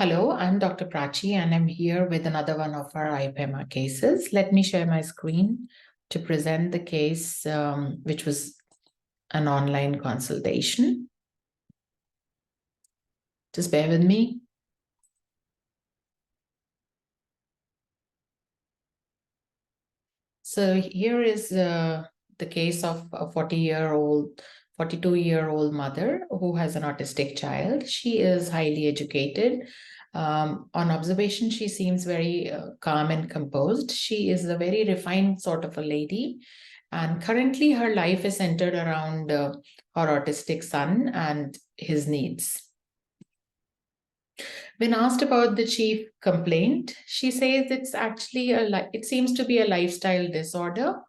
Hello, I'm Dr. Prachi, and I'm here with another one of our IPEMA cases. Let me share my screen to present the case, which was an online consultation. Just bear with me. So here is the case of a 42-year-old mother who has an autistic child. She is highly educated. On observation, she seems very calm and composed. She is a very refined sort of a lady. And currently, her life is centered around her autistic son and his needs. When asked about the chief complaint, she says it's actually it seems to be a lifestyle disorder.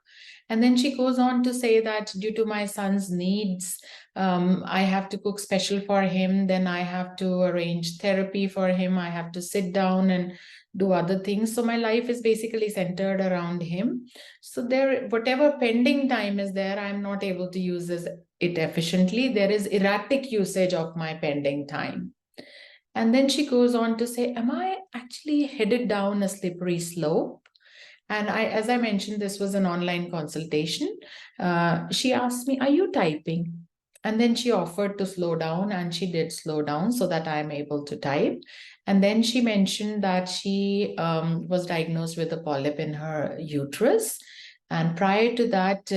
And then she goes on to say that due to my son's needs, I have to cook special for him. Then I have to arrange therapy for him. I have to sit down and do other things. So my life is basically centered around him. So there, whatever pending time is there, I'm not able to use it efficiently. There is erratic usage of my pending time. And then she goes on to say, am I actually headed down a slippery slope? And as I mentioned, this was an online consultation. She asked me, are you typing? And then she offered to slow down, and she did slow down so that I'm able to type. And then she mentioned that she was diagnosed with a polyp in her uterus. And prior to that,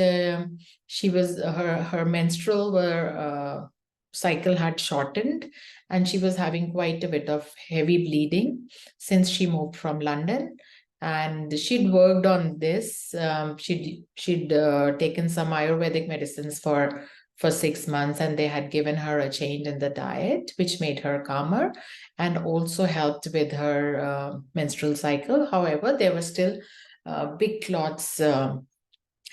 she was her menstrual cycle had shortened, and she was having quite a bit of heavy bleeding since she moved from London. And she'd worked on this. She'd taken some Ayurvedic medicines for 6 months, and they had given her a change in the diet, which made her calmer and also helped with her menstrual cycle. However, there were still big clots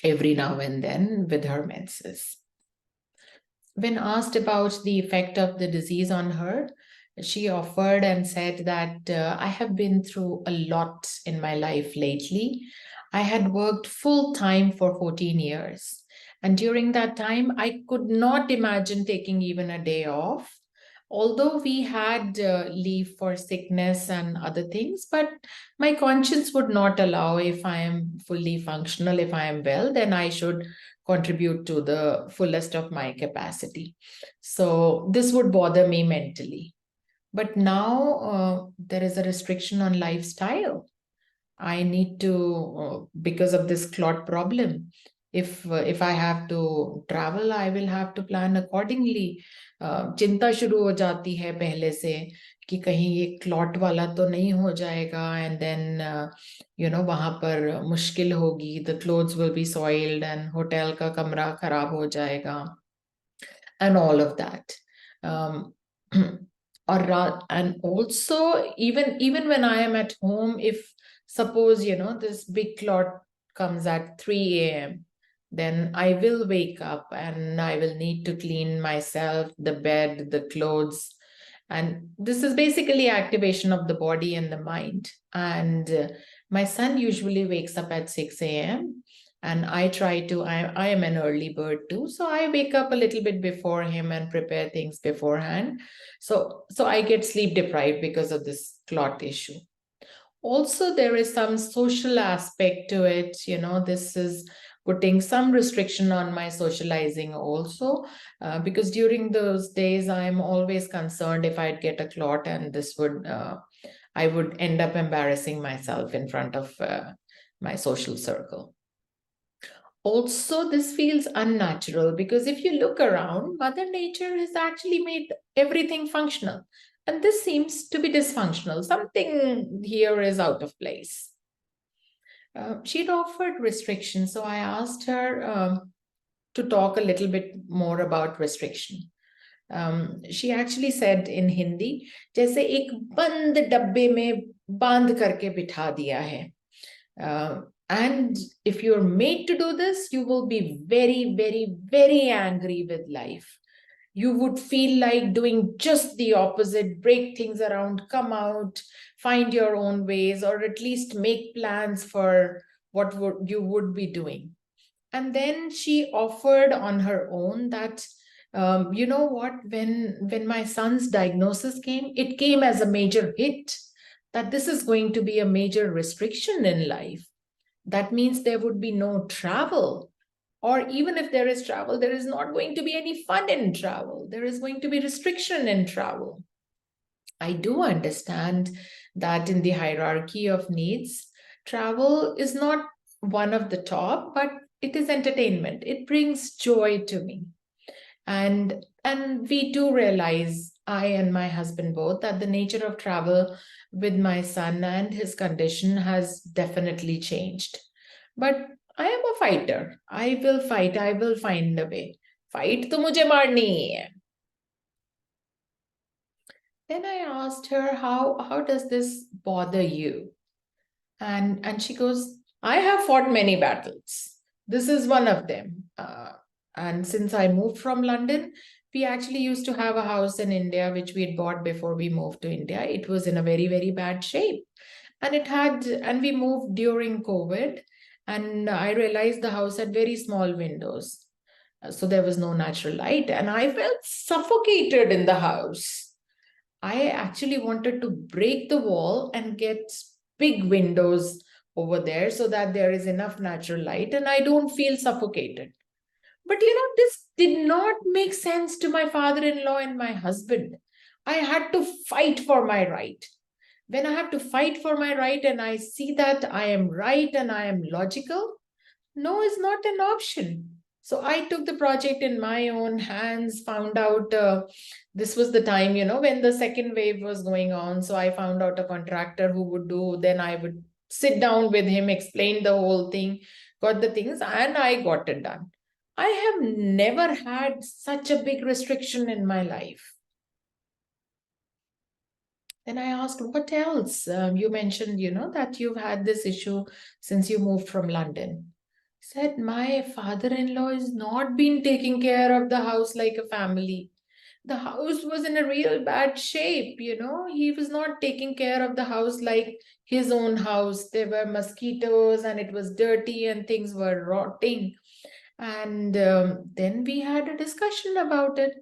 every now and then with her menses. When asked about the effect of the disease on her, she offered and said that I have been through a lot in my life lately. I had worked full time for 14 years. And during that time, I could not imagine taking even a day off. Although we had leave for sickness and other things, but my conscience would not allow. If I am fully functional, if I am well, then I should contribute to the fullest of my capacity. So this would bother me mentally. But now there is a restriction on lifestyle. I need to, because of this clot problem, if I have to travel, I will have to plan accordingly. चिंता शुरू हो जाती है पहले से कि कहीं ये क्लॉट वाला तो नहीं हो जाएगा, एंड देन वहां पर मुश्किल होगी, the clothes will be soiled and hotel का कमरा खराब हो जाएगा and all of that. And also even when I am at home, if suppose this big clot comes at 3 a.m., then I will wake up and I will need to clean myself, the bed, the clothes. And this is basically activation of the body and the mind. And my son usually wakes up at 6 a.m. And I am an early bird too. So I wake up a little bit before him and prepare things beforehand. So I get sleep deprived because of this clot issue. Also, there is some social aspect to it. This is putting some restriction on my socializing also, because during those days, I'm always concerned if I'd get a clot, and I would end up embarrassing myself in front of my social circle. Also, this feels unnatural because if you look around, Mother Nature has actually made everything functional. And this seems to be dysfunctional. Something here is out of place. She'd offered restrictions, so I asked her to talk a little bit more about restriction. She actually said in Hindi, जैसे एक बंद डब्बे में बांध करके बिठा दिया है. And if you're made to do this, you will be very, very, very angry with life. You would feel like doing just the opposite, break things around, come out, find your own ways, or at least make plans for what you would be doing. And then she offered on her own that You know what? When my son's diagnosis came, it came as a major hit that this is going to be a major restriction in life. That means there would be no travel. Or even if there is travel, there is not going to be any fun in travel. There is going to be restriction in travel. I do understand that in the hierarchy of needs, travel is not one of the top, but it is entertainment. It brings joy to me. And we do realize, I and my husband both, that the nature of travel with my son and his condition has definitely changed. But I am a fighter. I will fight. I will find a way. Fight to mujhe marni hai. Then I asked her, how does this bother you? And she goes, I have fought many battles. This is one of them. And since I moved from London, we actually used to have a house in India, which we had bought before we moved to India. It was in a very, very bad shape. And we moved during COVID. And I realized the house had very small windows. So there was no natural light. And I felt suffocated in the house. I actually wanted to break the wall and get big windows over there so that there is enough natural light and I don't feel suffocated. But this did not make sense to my father in law and my husband. I had to fight for my right. When I have to fight for my right and I see that I am right and I am logical, no is not an option. So I took the project in my own hands, found out this was the time, when the second wave was going on. So I found out a contractor who would do, then I would sit down with him, explain the whole thing, got the things, and I got it done. I have never had such a big restriction in my life. Then I asked, what else? You mentioned, that you've had this issue since you moved from London. Said, my father-in-law has not been taking care of the house like a family. The house was in a real bad shape, He was not taking care of the house like his own house. There were mosquitoes and it was dirty and things were rotting. And then we had a discussion about it.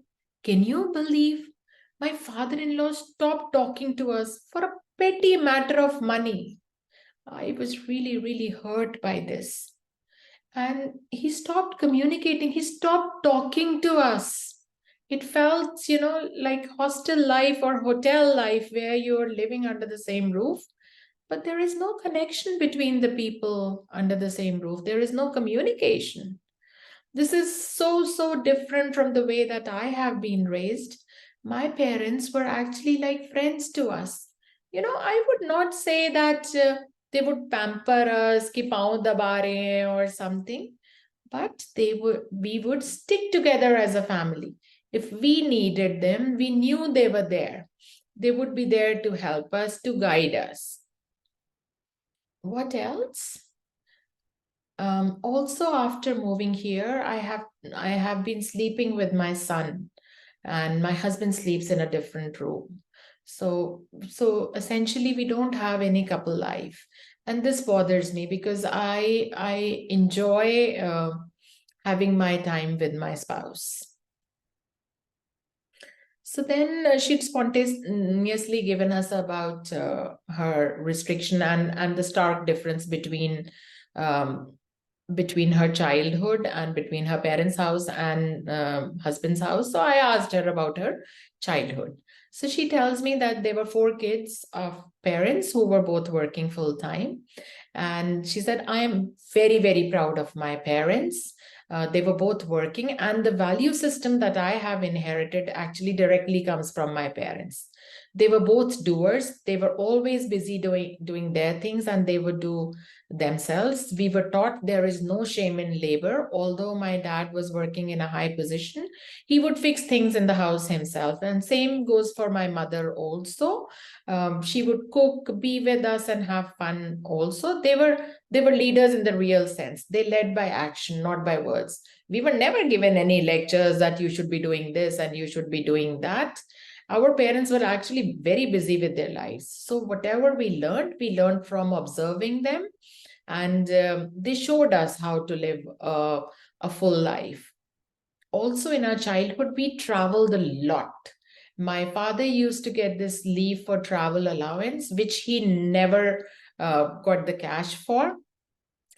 Can you believe my father in law stopped talking to us for a petty matter of money? I was really, really hurt by this. And he stopped communicating, he stopped talking to us. It felt, like hostel life or hotel life where you're living under the same roof, but there is no connection between the people under the same roof. There is no communication. This is so, so different from the way that I have been raised. My parents were actually like friends to us. I would not say that they would pamper us, ki paon daba rahe hain or something, but we would stick together as a family. If we needed them, we knew they were there. They would be there to help us, to guide us. What else? Also, after moving here, I have been sleeping with my son, and my husband sleeps in a different room. So essentially, we don't have any couple life, and this bothers me because I enjoy having my time with my spouse. So then she'd spontaneously given us about her restriction and the stark difference um, between her childhood and between her parents' house and husband's house. So I asked her about her childhood. So she tells me that there were 4 kids of parents who were both working full time. And she said, I am very, very proud of my parents. They were both working, and the value system that I have inherited actually directly comes from my parents. They were both doers. They were always busy doing their things, and they would do themselves. We were taught there is no shame in labor. Although my dad was working in a high position, he would fix things in the house himself. And same goes for my mother also. She would cook, be with us, and have fun also. They were leaders in the real sense. They led by action, not by words. We were never given any lectures that you should be doing this and you should be doing that. Our parents were actually very busy with their lives. So whatever we learned from observing them, and they showed us how to live a full life. Also, in our childhood, we traveled a lot. My father used to get this leave for travel allowance, which he never got the cash for.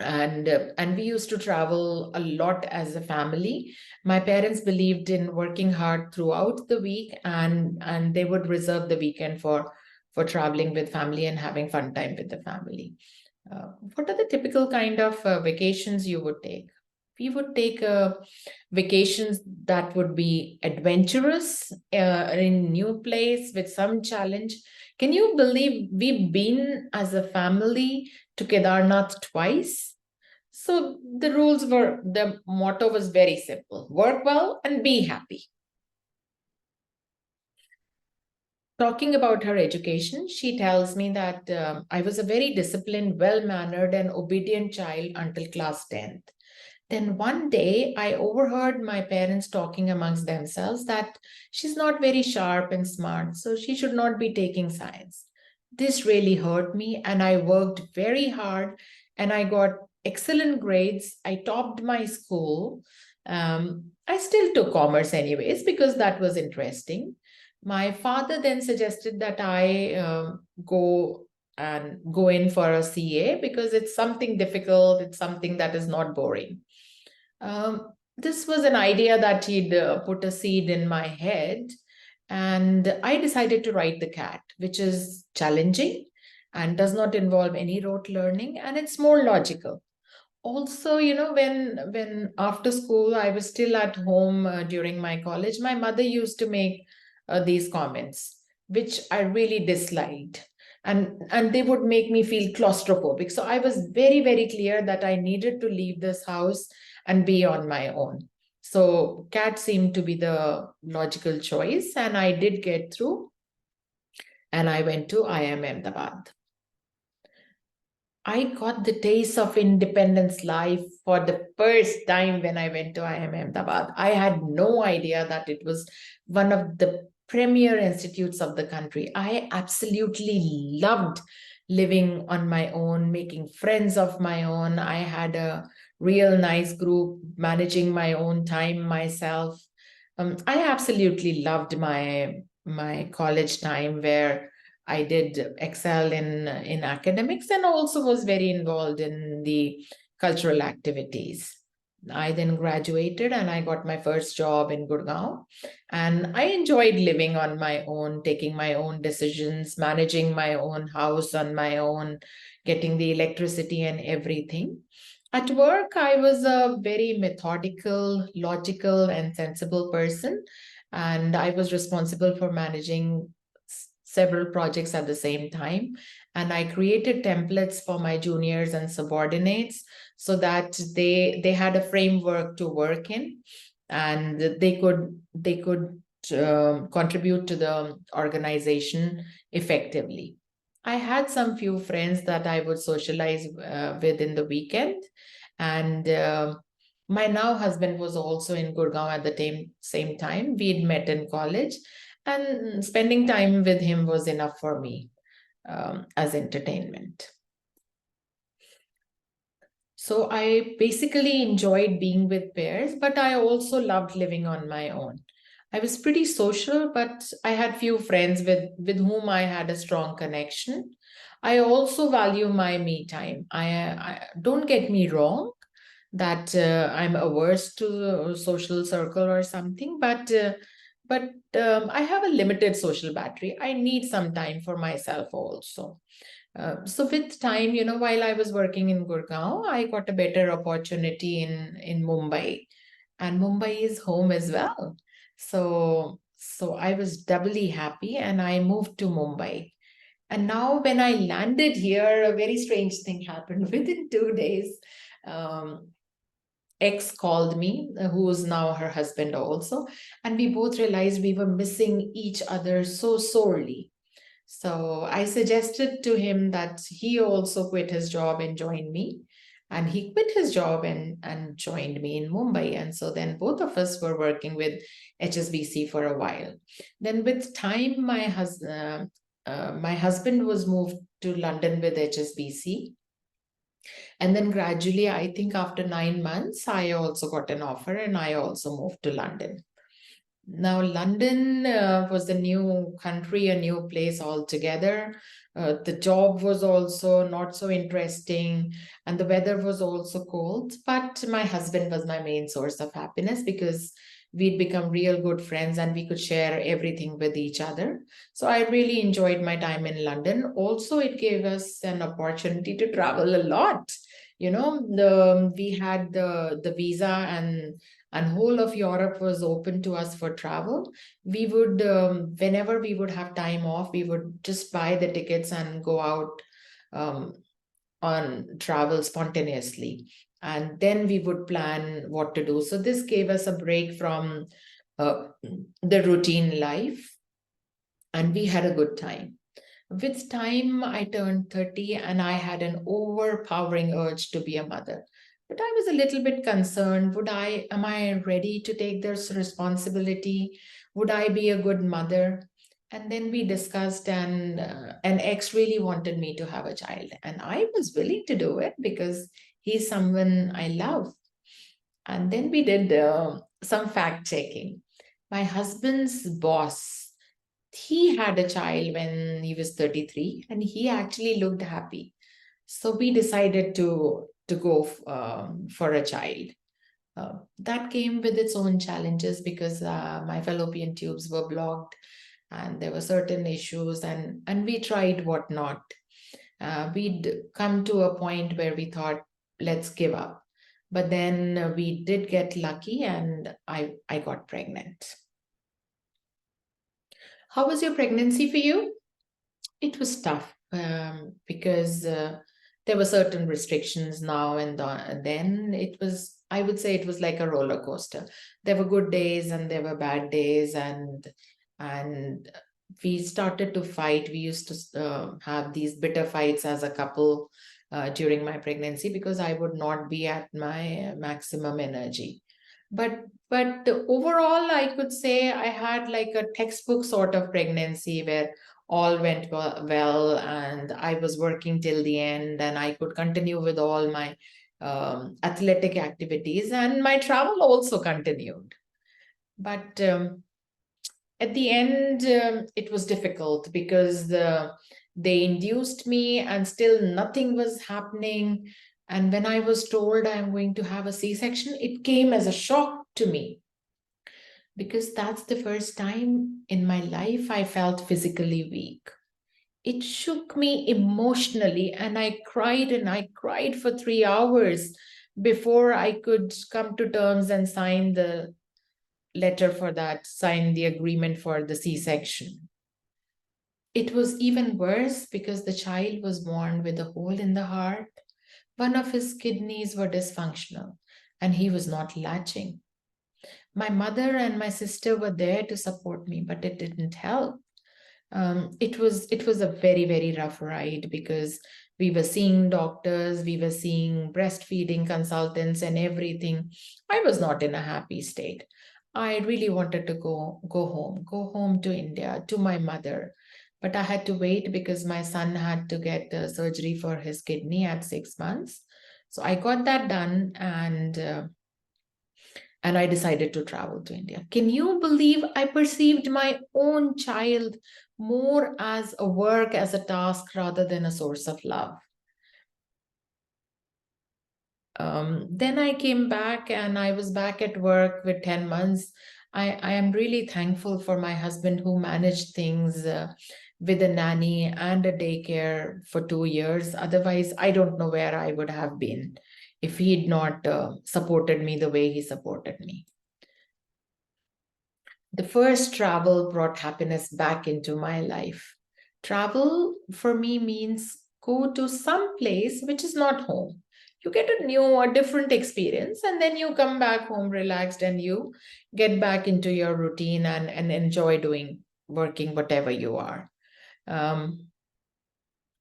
And we used to travel a lot as a family. My parents believed in working hard throughout the week, and they would reserve the weekend for traveling with family and having fun time with the family. What are the typical kind of vacations you would take? We would take vacations that would be adventurous, in new place with some challenge. Can you believe we've been as a family to Kedarnath twice? So the motto was very simple: work well and be happy. Talking about her education, she tells me that I was a very disciplined, well mannered, and obedient child until class 10th. Then one day, I overheard my parents talking amongst themselves that she's not very sharp and smart, so she should not be taking science. This really hurt me, and I worked very hard and I got excellent grades. I topped my school. I still took commerce, anyways, because that was interesting. My father then suggested that I go in for a CA because it's something difficult, it's something that is not boring. This was an idea that he'd put a seed in my head, and I decided to write the cat, which is challenging and does not involve any rote learning, and it's more logical. Also, when after school I was still at home during my college, my mother used to make these comments, which I really disliked. And they would make me feel claustrophobic. So I was very, very clear that I needed to leave this house and be on my own. So cat seemed to be the logical choice, and I did get through, and I went to IIM Ahmedabad. I got the taste of independence life for the first time when I went to IIM Ahmedabad. I had no idea that it was one of the premier institutes of the country. I absolutely loved living on my own, making friends of my own. I had a real nice group, managing my own time myself. I absolutely loved my college time, where I did excel in academics and also was very involved in the cultural activities. I then graduated and I got my first job in Gurgaon. And I enjoyed living on my own, taking my own decisions, managing my own house on my own, getting the electricity and everything. At work, I was a very methodical, logical, and sensible person. And I was responsible for managing several projects at the same time. And I created templates for my juniors and subordinates so that they had a framework to work in, and they could contribute to the organization effectively. I had some few friends that I would socialize with in the weekend, and my now husband was also in Gurgaon at the same time. We'd met in college, and spending time with him was enough for me as entertainment. So I basically enjoyed being with peers, but I also loved living on my own. I was pretty social, but I had few friends with whom I had a strong connection. I also value my me time. I don't get me wrong that I'm averse to a social circle or something, but I have a limited social battery. I need some time for myself also. So with time, while I was working in Gurgaon, I got a better opportunity in Mumbai, and Mumbai is home as well. So I was doubly happy, and I moved to Mumbai. And now, when I landed here, a very strange thing happened. Within 2 days, um, ex called me, who is now her husband also, and we both realized we were missing each other so sorely. So I suggested to him that he also quit his job and join me. And he quit his job and joined me in Mumbai. And so then both of us were working with HSBC for a while. Then with time, my husband was moved to London with HSBC. And then gradually, I think after 9 months, I also got an offer and I also moved to London. Now, London was a new country, a new place altogether. The job was also not so interesting, and the weather was also cold. But my husband was my main source of happiness because we'd become real good friends and we could share everything with each other. So I really enjoyed my time in London. Also, it gave us an opportunity to travel a lot. We had the visa, and whole of Europe was open to us for travel. We would, whenever we would have time off, we would just buy the tickets and go out um, on travel spontaneously. And then we would plan what to do. So this gave us a break from uh, the routine life, and we had a good time. With time, I turned 30 and I had an overpowering urge to be a mother. But I was a little bit concerned. Am I ready to take this responsibility? Would I be a good mother? And then we discussed, and an ex really wanted me to have a child. And I was willing to do it because he's someone I love. And then we did some fact checking. My husband's boss, he had a child when he was 33 and he actually looked happy. So we decided to go for a child. That came with its own challenges because my fallopian tubes were blocked and there were certain issues, and we tried whatnot. We'd come to a point where we thought, let's give up. But then we did get lucky and I got pregnant. How was your pregnancy for you? It was tough because there were certain restrictions now and then. I would say it was like a roller coaster. There were good days and there were bad days, and we started to fight. We used to have these bitter fights as a couple during my pregnancy because I would not be at my maximum energy. But overall, I could say I had like a textbook sort of pregnancy where all went well, and I was working till the end, and I could continue with all my athletic activities, and my travel also continued. But at the end, it was difficult because they induced me, and still nothing was happening. And when I was told I'm going to have a C-section, it came as a shock to me because that's the first time in my life I felt physically weak. It shook me emotionally, and I cried for 3 hours before I could come to terms and sign the letter for that, sign the agreement for the C-section. It was even worse because the child was born with a hole in the heart. One of his kidneys were dysfunctional and he was not latching. My mother and my sister were there to support me, but it didn't help. It was a very rough ride because we were seeing doctors, we were seeing breastfeeding consultants and everything. I was not in a happy state. I really wanted to go home to India, to my mother. But I had to wait because my son had to get surgery for his kidney at 6 months. So I got that done, and I decided to travel to India. Can you believe I perceived my own child more as a work, as a task, rather than a source of love? Then I came back and I was back at work with 10 months. I am really thankful for my husband who managed things with a nanny and a daycare for 2 years. Otherwise, I don't know where I would have been if he'd not supported me the way he supported me. The first travel brought happiness back into my life. Travel for me means go to some place which is not home. You get a different experience, and then you come back home relaxed and you get back into your routine and enjoy working whatever you are. Um,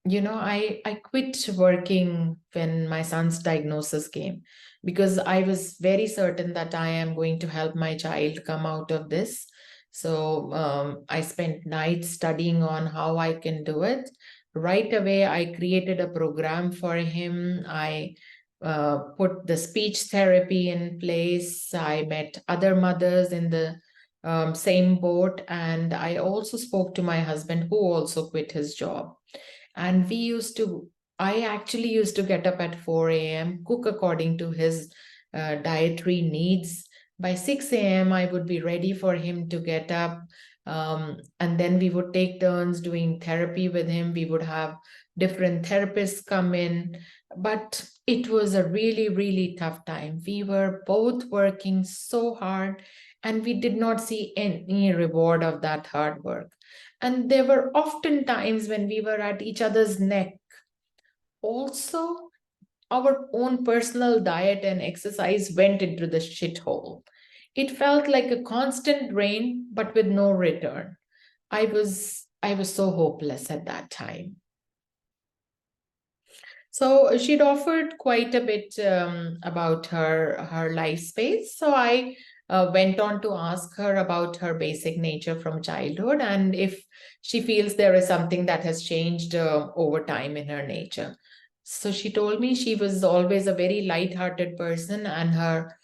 I quit working when my son's diagnosis came because I was very certain that I am going to help my child come out of this. So I spent nights studying on how I can do it, right away, I created a program for him. I put the speech therapy in place. I met other mothers in the same boat. And I also spoke to my husband, who also quit his job. And I actually used to get up at 4 a.m., cook according to his dietary needs. By 6 a.m., I would be ready for him to get up. And then we would take turns doing therapy with him. We would have different therapists come in. But it was a really, really tough time. We were both working so hard, and we did not see any reward of that hard work. And there were often times when we were at each other's neck. Also, our own personal diet and exercise went into the shithole. It felt like a constant drain, but with no return. I was so hopeless at that time. So she'd offered quite a bit about her life space. So I went on to ask her about her basic nature from childhood, and if she feels there is something that has changed over time in her nature. So she told me she was always a very light-hearted person, and her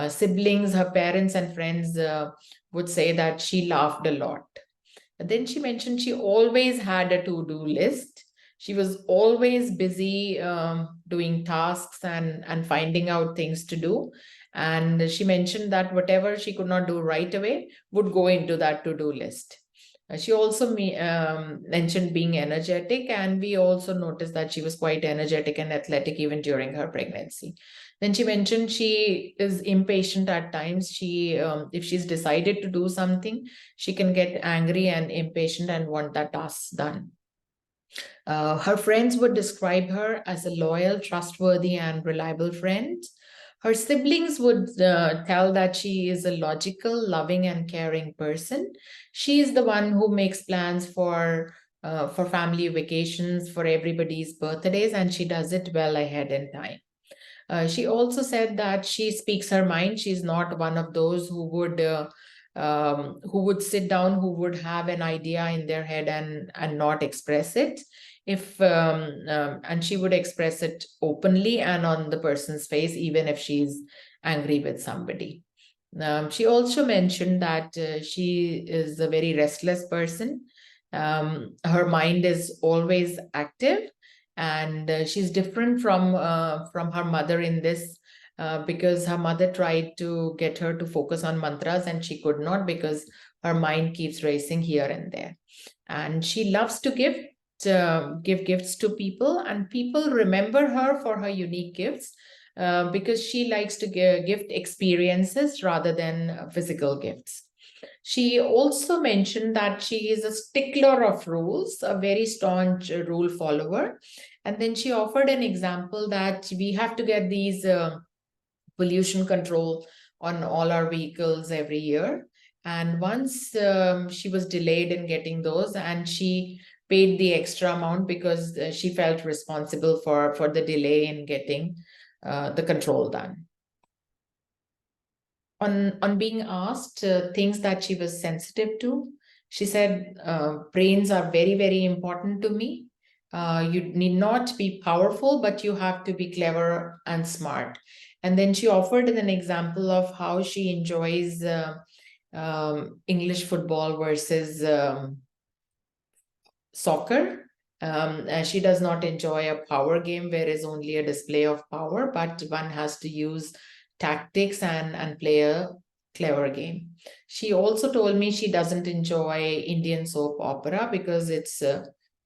siblings, her parents, and friends would say that she laughed a lot. And then she mentioned she always had a to-do list. She was always busy doing tasks and finding out things to do. And she mentioned that whatever she could not do right away would go into that to-do list. She also mentioned being energetic, and we also noticed that she was quite energetic and athletic even during her pregnancy. Then she mentioned she is impatient at times. If she's decided to do something, she can get angry and impatient and want that task done. Her friends would describe her as a loyal, trustworthy, and reliable friend. Her siblings would tell that she is a logical, loving, and caring person. She is the one who makes plans for family vacations, for everybody's birthdays, and she does it well ahead in time. She also said that she speaks her mind. She's not one of those who would sit down, who would have an idea in their head and not express it. If And she would express it openly and on the person's face, even if she's angry with somebody. She also mentioned that she is a very restless person. Her mind is always active, and she's different from her mother in this, because her mother tried to get her to focus on mantras and she could not, because her mind keeps racing here and there. And she loves to give gifts to people, and people remember her for her unique gifts, because she likes to gift experiences rather than physical gifts. She also mentioned that she is a stickler of rules, a very staunch rule follower. And then she offered an example that we have to get these pollution control on all our vehicles every year. And once she was delayed in getting those, and she paid the extra amount because she felt responsible for the delay in getting the control done. On being asked things that she was sensitive to, she said, brains are very, very important to me. You need not be powerful, but you have to be clever and smart. And then she offered an example of how she enjoys English football versus soccer. She does not enjoy a power game where is only a display of power, but one has to use tactics and play a clever game. She also told me she doesn't enjoy Indian soap opera because it's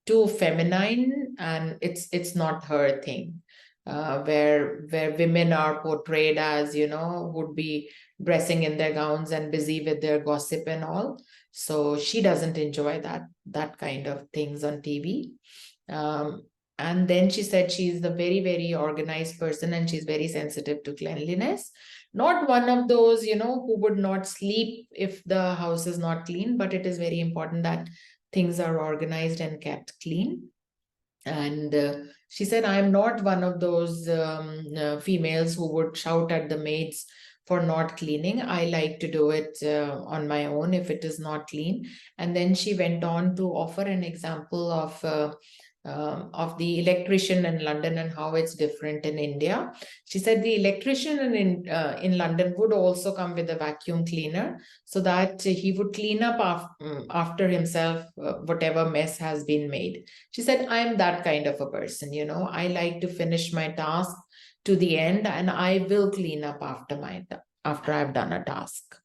too feminine, and it's not her thing. Where women are portrayed as, would be dressing in their gowns and busy with their gossip and all. So she doesn't enjoy that kind of things on TV. And then she said she's a very, very organized person, and she's very sensitive to cleanliness. Not one of those, who would not sleep if the house is not clean, but it is very important that things are organized and kept clean. And she said, I'm not one of those females who would shout at the maids for not cleaning. I like to do it on my own if it is not clean. And then she went on to offer an example of of the electrician in London and how it's different in India. She said the electrician in London would also come with a vacuum cleaner so that he would clean up after himself whatever mess has been made. She said, I'm that kind of a person, I like to finish my task to the end, and I will clean up after I've done a task.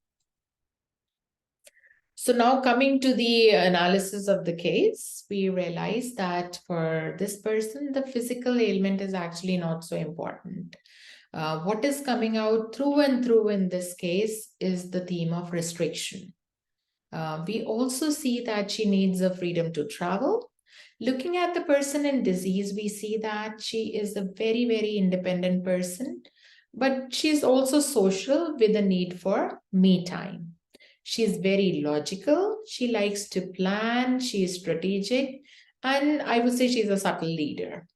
So now coming to the analysis of the case, we realize that for this person, the physical ailment is actually not so important. What is coming out through and through in this case is the theme of restriction. We also see that she needs a freedom to travel. Looking at the person in disease, we see that she is a very, very independent person, but she's also social with a need for me time. She's very logical. She likes to plan. She is strategic. And I would say she's a subtle leader.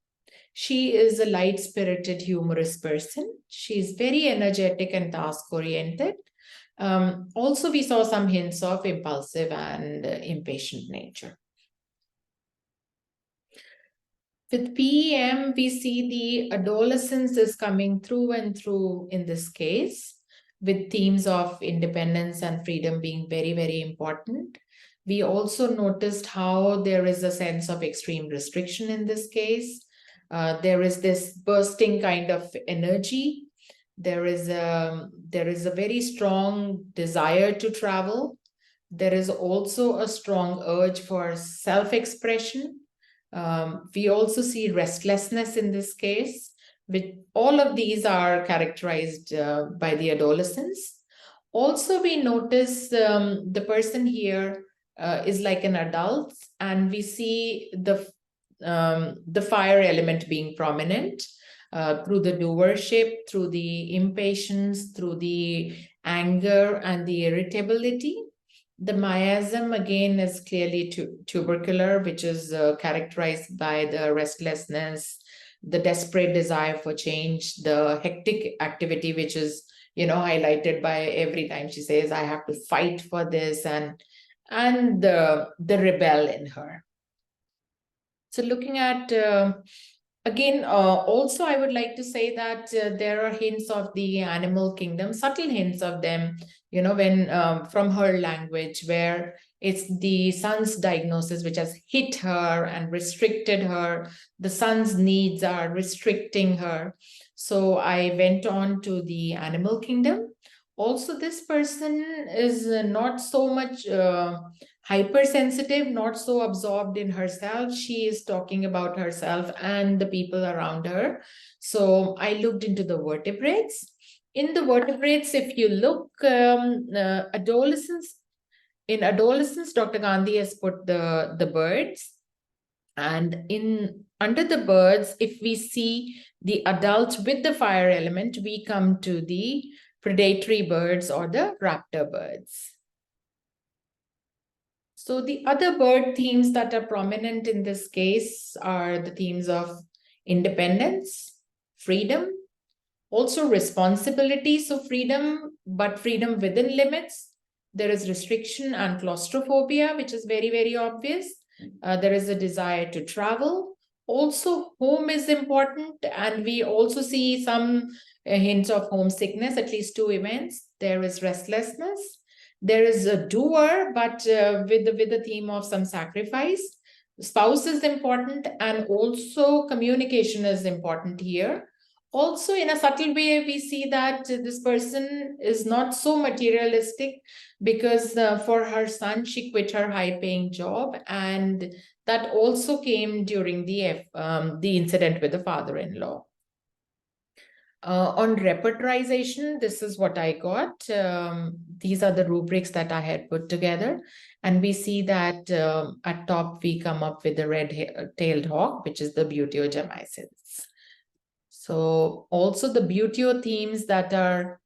She is a light-spirited, humorous person. She's very energetic and task-oriented. Also, we saw some hints of impulsive and impatient nature. With PEM, we see the adolescence is coming through and through in this case, with themes of independence and freedom being very, very important. We also noticed how there is a sense of extreme restriction in this case. There is this bursting kind of energy. There is a very strong desire to travel. There is also a strong urge for self-expression. We also see restlessness in this case. With all of these are characterized by the adolescence. Also, we notice the person here is like an adult, and we see the fire element being prominent through the doership, through the impatience, through the anger and the irritability. The miasm again is clearly tubercular, which is characterized by the restlessness, the desperate desire for change, the hectic activity, which is, highlighted by every time she says, I have to fight for this, and the rebel in her. So looking at, again, also I would like to say that there are hints of the animal kingdom, subtle hints of them, when from her language, where it's the son's diagnosis which has hit her and restricted her. The son's needs are restricting her. So I went on to the animal kingdom. Also, this person is not so much hypersensitive, not so absorbed in herself. She is talking about herself and the people around her. So I looked into the vertebrates. In the vertebrates, if you look, adolescence, in adolescence, Dr. Gandhi has put the birds. And under the birds, if we see the adults with the fire element, we come to the predatory birds or the raptor birds. So the other bird themes that are prominent in this case are the themes of independence, freedom, also responsibility. So freedom, but freedom within limits. There is restriction and claustrophobia, which is very, very obvious. There is a desire to travel. Also, home is important, and we also see some hints of homesickness, at least 2 events. There is restlessness. There is a doer, but with the theme of some sacrifice. Spouse is important, and also communication is important here. Also, in a subtle way, we see that this person is not so materialistic, because for her son, she quit her high-paying job, and that also came during the incident with the father-in-law. On repertorization, this is what I got. These are the rubrics that I had put together. And we see that at top, we come up with the red-tailed hawk, which is the buteo-gemicides. So also the buteo themes that are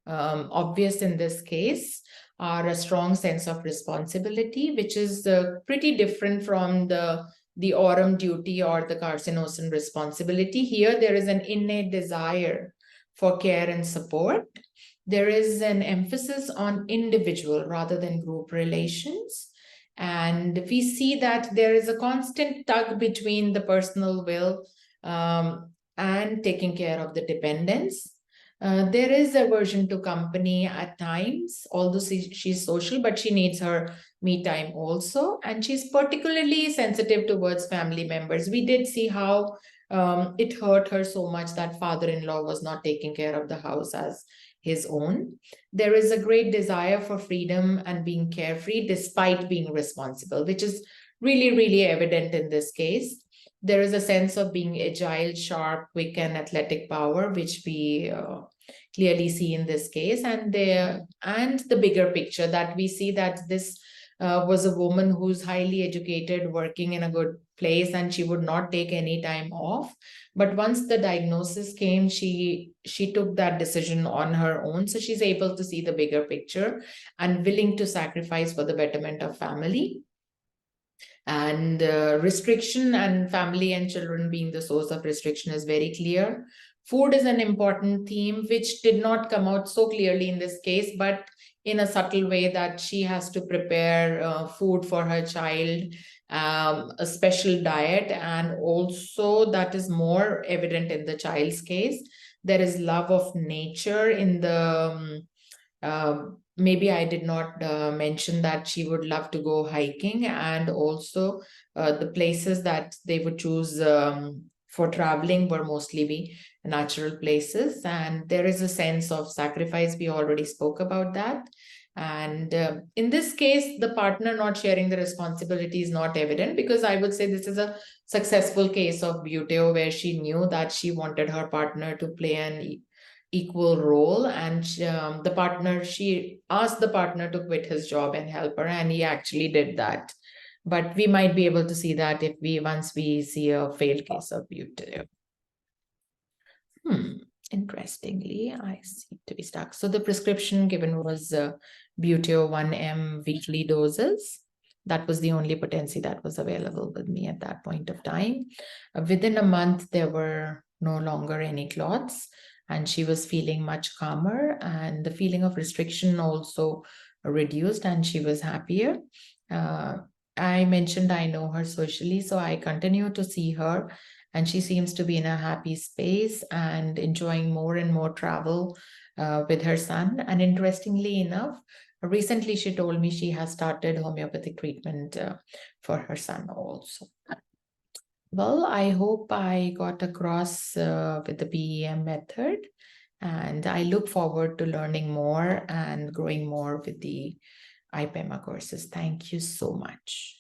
obvious in this case are a strong sense of responsibility, which is pretty different from the aurum duty or the carcinosin responsibility. Here, there is an innate desire for care and support. There is an emphasis on individual rather than group relations. And we see that there is a constant tug between the personal will and taking care of the dependents. There is aversion to company at times, although she's social, but she needs her me time also. And she's particularly sensitive towards family members. We did see how it hurt her so much that father-in-law was not taking care of the house as his own. There is a great desire for freedom and being carefree despite being responsible, which is really, really evident in this case. There is a sense of being agile, sharp, quick, and athletic power, which we clearly see in this case. And the bigger picture that we see that this was a woman who's highly educated, working in a good place, and she would not take any time off. But once the diagnosis came, she took that decision on her own. So she's able to see the bigger picture and willing to sacrifice for the betterment of family. And restriction and family and children being the source of restriction is very clear. Food is an important theme, which did not come out so clearly in this case, but in a subtle way that she has to prepare food for her child, a special diet, and also that is more evident in the child's case. There is love of nature in the maybe I did not mention that she would love to go hiking, and also the places that they would choose for traveling were mostly be natural places. And there is a sense of sacrifice. We already spoke about that. And in this case, the partner not sharing the responsibility is not evident, because I would say this is a successful case of buteo where she knew that she wanted her partner to play an equal role, and she asked the partner to quit his job and help her, and he actually did that. But we might be able to see that if once we see a failed case of buteo. Interestingly, I seem to be stuck. So the prescription given was buteo 1 mg weekly doses. That was the only potency that was available with me at that point of time. Within a month, there were no longer any clots, and she was feeling much calmer, and the feeling of restriction also reduced, and she was happier. I mentioned I know her socially, so I continue to see her, and she seems to be in a happy space and enjoying more and more travel with her son. And interestingly enough, recently she told me she has started homeopathic treatment for her son also. Well, I hope I got across with the PEM method, and I look forward to learning more and growing more with the IPEMA courses. Thank you so much.